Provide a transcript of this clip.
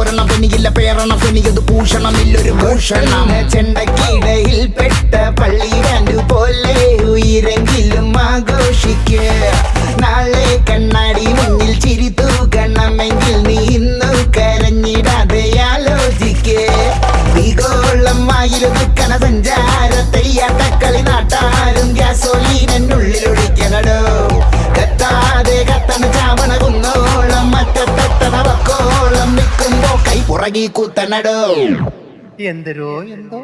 പോരണം പെനിയില്ല പേരണം പെനിയത് ഭൂഷണമില്ലൊരു ഭൂഷണം ചെണ്ടക്കിടയിൽ പെട്ട പള്ളി ബാൻഡ് പോലെ ഉയരെങ്കിലും ആഘോഷിക്ക നാളെ കണ്ണാടി മുന്നിൽ ചിരി തൂക്കണമെങ്കിൽ നീ ഇന്നു കരഞ്ഞിടാതെ ആലോചിക്കേ ഭീകോളമായിരുന്ന സഞ്ചാരത്തെയ്യാട്ടക്കളി നാട്ടാരും ഗ്യാസോലീനുള്ളിലൊഴിക്കണടോ കത്താതെ കത്തണ ചാവണ കുന്നോളം മറ്റത്തെത്തണ വക്കോളം നിൽക്കുമ്പോ കൈ പുറകി കുത്തണടോ എന്തരോ എന്തോ